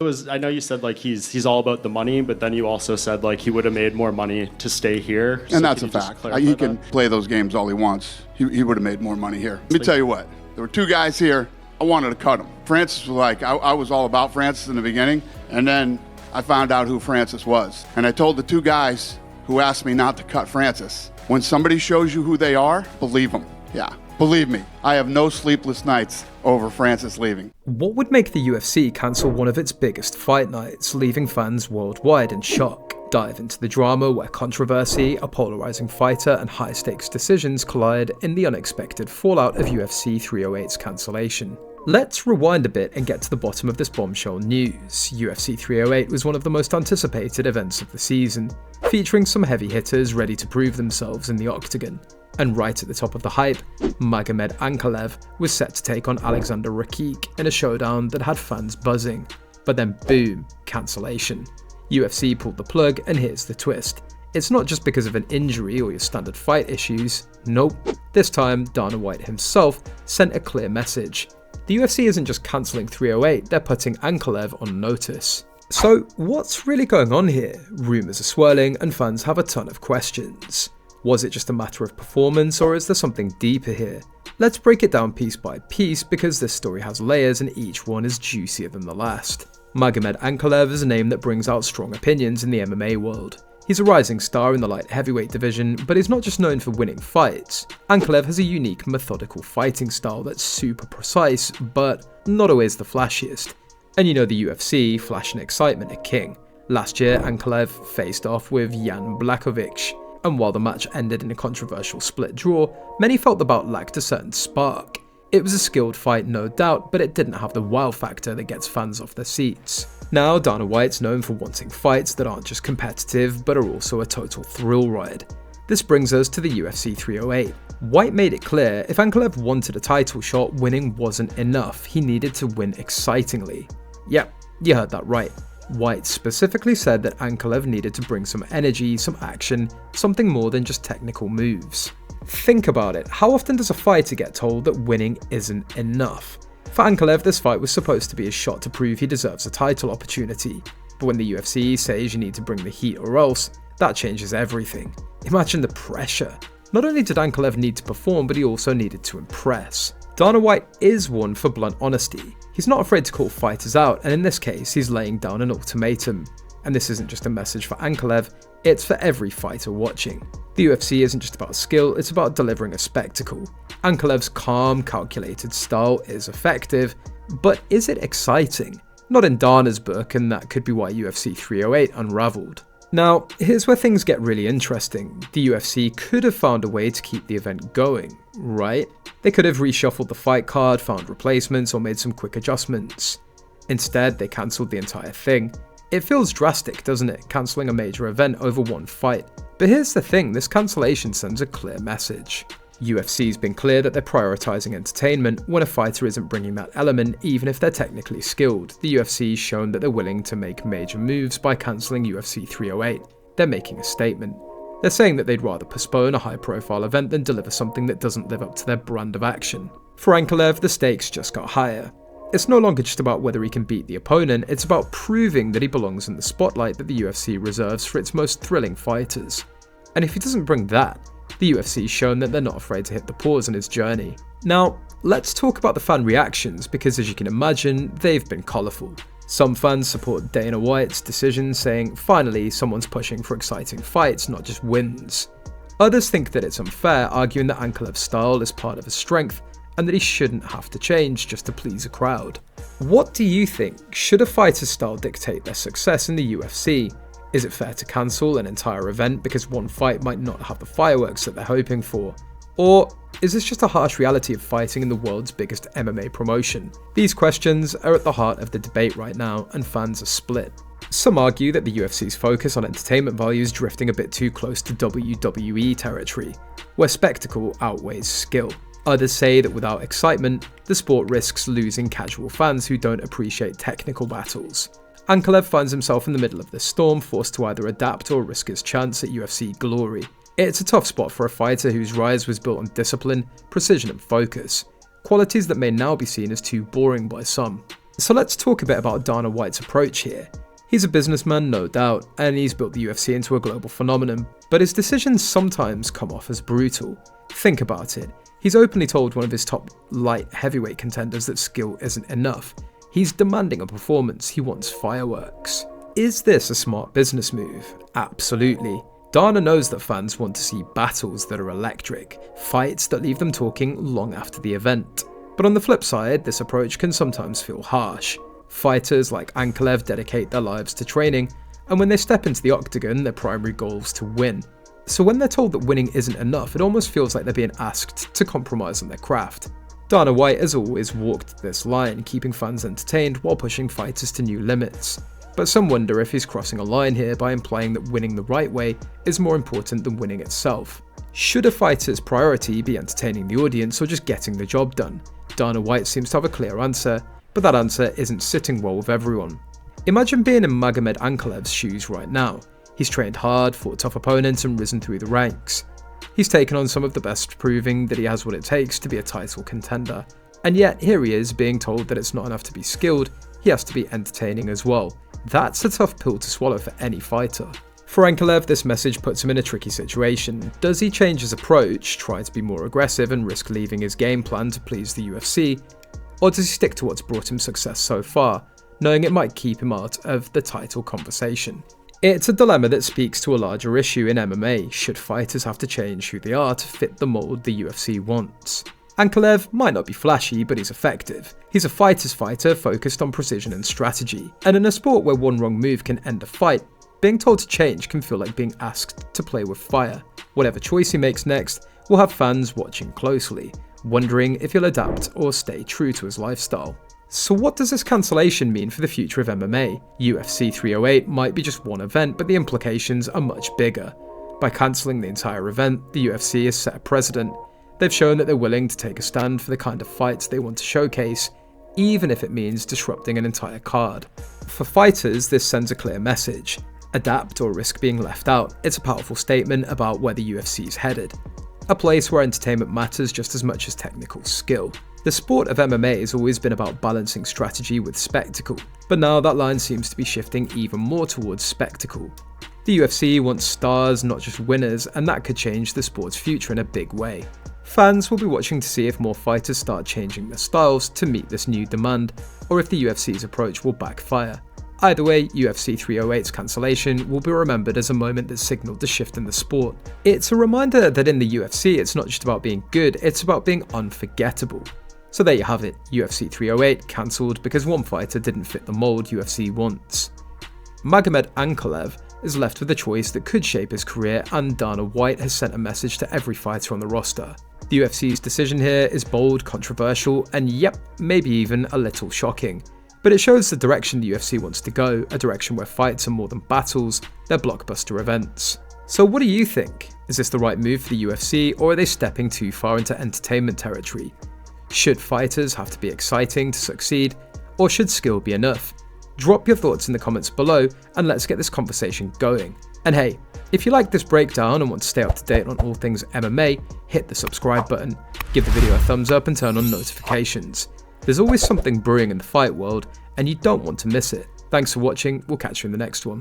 I know you said like he's all about the money, but then you also said like he would have made more money to stay here. And that's a fact. He can play those games all he wants. He would have made more money here. Let me tell you what, there were two guys here, I wanted to cut them. Francis was like, I was all about Francis in the beginning, and then I found out who Francis was. And I told the two guys who asked me not to cut Francis, when somebody shows you who they are, believe them. Yeah, believe me, I have no sleepless nights over Francis leaving. What would make the UFC cancel one of its biggest fight nights, leaving fans worldwide in shock? Dive into the drama where controversy, a polarizing fighter, and high-stakes decisions collide in the unexpected fallout of UFC 308's cancellation. Let's rewind a bit and get to the bottom of this bombshell news. UFC 308 was one of the most anticipated events of the season, featuring some heavy hitters ready to prove themselves in the octagon. And right at the top of the hype, Magomed Ankalaev was set to take on Alexander Rakik in a showdown that had fans buzzing. But then boom, cancellation. UFC pulled the plug, and here's the twist. It's not just because of an injury or your standard fight issues. Nope. This time, Dana White himself sent a clear message. The UFC isn't just cancelling 308, they're putting Ankalaev on notice. So what's really going on here? Rumours are swirling and fans have a ton of questions. Was it just a matter of performance, or is there something deeper here? Let's break it down piece by piece because this story has layers and each one is juicier than the last. Magomed Ankalaev is a name that brings out strong opinions in the MMA world. He's a rising star in the light heavyweight division, but he's not just known for winning fights. Ankalaev has a unique, methodical fighting style that's super precise, but not always the flashiest. And you know the UFC, flash and excitement are king. Last year, Ankalaev faced off with Jan Blachowicz, and while the match ended in a controversial split draw, many felt the bout lacked a certain spark. It was a skilled fight, no doubt, but it didn't have the wow factor that gets fans off their seats. Now, Dana White's known for wanting fights that aren't just competitive, but are also a total thrill ride. This brings us to the UFC 308. White made it clear if Ankalaev wanted a title shot, winning wasn't enough, he needed to win excitingly. Yep, you heard that right. White specifically said that Ankalaev needed to bring some energy, some action, something more than just technical moves. Think about it, how often does a fighter get told that winning isn't enough? For Ankalaev, this fight was supposed to be a shot to prove he deserves a title opportunity, but when the UFC says you need to bring the heat or else, that changes everything. Imagine the pressure. Not only did Ankalaev need to perform, but he also needed to impress. Dana White is one for blunt honesty. He's not afraid to call fighters out, and in this case, he's laying down an ultimatum. And this isn't just a message for Ankalaev, it's for every fighter watching. The UFC isn't just about skill, it's about delivering a spectacle. Ankalaev's calm, calculated style is effective, but is it exciting? Not in Dana's book, and that could be why UFC 308 unraveled. Now, here's where things get really interesting. The UFC could have found a way to keep the event going, right? They could have reshuffled the fight card, found replacements, or made some quick adjustments. Instead, they cancelled the entire thing. It feels drastic, doesn't it, cancelling a major event over one fight? But here's the thing, this cancellation sends a clear message. UFC's been clear that they're prioritising entertainment when a fighter isn't bringing that element, even if they're technically skilled. The UFC's shown that they're willing to make major moves by cancelling UFC 308. They're making a statement. They're saying that they'd rather postpone a high-profile event than deliver something that doesn't live up to their brand of action. For Ankalaev, the stakes just got higher. It's no longer just about whether he can beat the opponent, it's about proving that he belongs in the spotlight that the UFC reserves for its most thrilling fighters. And if he doesn't bring that, the UFC's shown that they're not afraid to hit the pause in his journey. Now, let's talk about the fan reactions, because as you can imagine, they've been colourful. Some fans support Dana White's decision, saying, finally, someone's pushing for exciting fights, not just wins. Others think that it's unfair, arguing that Ankalaev's style is part of his strength, and that he shouldn't have to change just to please a crowd. What do you think? Should a fighter's style dictate their success in the UFC? Is it fair to cancel an entire event because one fight might not have the fireworks that they're hoping for? Or is this just a harsh reality of fighting in the world's biggest MMA promotion? These questions are at the heart of the debate right now, and fans are split. Some argue that the UFC's focus on entertainment value is drifting a bit too close to WWE territory, where spectacle outweighs skill. Others say that without excitement, the sport risks losing casual fans who don't appreciate technical battles. Ankalaev finds himself in the middle of this storm, forced to either adapt or risk his chance at UFC glory. It's a tough spot for a fighter whose rise was built on discipline, precision and focus, qualities that may now be seen as too boring by some. So let's talk a bit about Dana White's approach here. He's a businessman, no doubt, and he's built the UFC into a global phenomenon, but his decisions sometimes come off as brutal. Think about it. He's openly told one of his top light heavyweight contenders that skill isn't enough. He's demanding a performance, he wants fireworks. Is this a smart business move? Absolutely. Dana knows that fans want to see battles that are electric, fights that leave them talking long after the event. But on the flip side, this approach can sometimes feel harsh. Fighters like Ankalaev dedicate their lives to training, and when they step into the octagon, their primary goal is to win. So when they're told that winning isn't enough, it almost feels like they're being asked to compromise on their craft. Dana White has always walked this line, keeping fans entertained while pushing fighters to new limits. But some wonder if he's crossing a line here by implying that winning the right way is more important than winning itself. Should a fighter's priority be entertaining the audience or just getting the job done? Dana White seems to have a clear answer, but that answer isn't sitting well with everyone. Imagine being in Magomed Ankalaev's shoes right now. He's trained hard, fought tough opponents and risen through the ranks. He's taken on some of the best, proving that he has what it takes to be a title contender. And yet here he is being told that it's not enough to be skilled, he has to be entertaining as well. That's a tough pill to swallow for any fighter. For Ankalaev, this message puts him in a tricky situation. Does he change his approach, try to be more aggressive and risk leaving his game plan to please the UFC? Or does he stick to what's brought him success so far, knowing it might keep him out of the title conversation? It's a dilemma that speaks to a larger issue in MMA. Should fighters have to change who they are to fit the mold the UFC wants? Ankalaev might not be flashy, but he's effective. He's a fighter's fighter focused on precision and strategy. And in a sport where one wrong move can end a fight, being told to change can feel like being asked to play with fire. Whatever choice he makes next will have fans watching closely, wondering if he'll adapt or stay true to his lifestyle. So what does this cancellation mean for the future of MMA? UFC 308 might be just one event, but the implications are much bigger. By cancelling the entire event, the UFC has set a precedent. They've shown that they're willing to take a stand for the kind of fights they want to showcase, even if it means disrupting an entire card. For fighters, this sends a clear message. Adapt or risk being left out. It's a powerful statement about where the UFC is headed. A place where entertainment matters just as much as technical skill. The sport of MMA has always been about balancing strategy with spectacle, but now that line seems to be shifting even more towards spectacle. The UFC wants stars, not just winners, and that could change the sport's future in a big way. Fans will be watching to see if more fighters start changing their styles to meet this new demand, or if the UFC's approach will backfire. Either way, UFC 308's cancellation will be remembered as a moment that signalled the shift in the sport. It's a reminder that in the UFC it's not just about being good, it's about being unforgettable. So there you have it, UFC 308 cancelled because one fighter didn't fit the mold UFC wants. Magomed Ankalaev is left with a choice that could shape his career, and Dana White has sent a message to every fighter on the roster. The UFC's decision here is bold, controversial, and yep, maybe even a little shocking. But it shows the direction the UFC wants to go, a direction where fights are more than battles, they're blockbuster events. So what do you think? Is this the right move for the UFC, or are they stepping too far into entertainment territory? Should fighters have to be exciting to succeed, or should skill be enough? Drop your thoughts in the comments below, and let's get this conversation going. And hey, if you like this breakdown and want to stay up to date on all things MMA, hit the subscribe button, give the video a thumbs up and turn on notifications. There's always something brewing in the fight world, and you don't want to miss it. Thanks for watching, we'll catch you in the next one.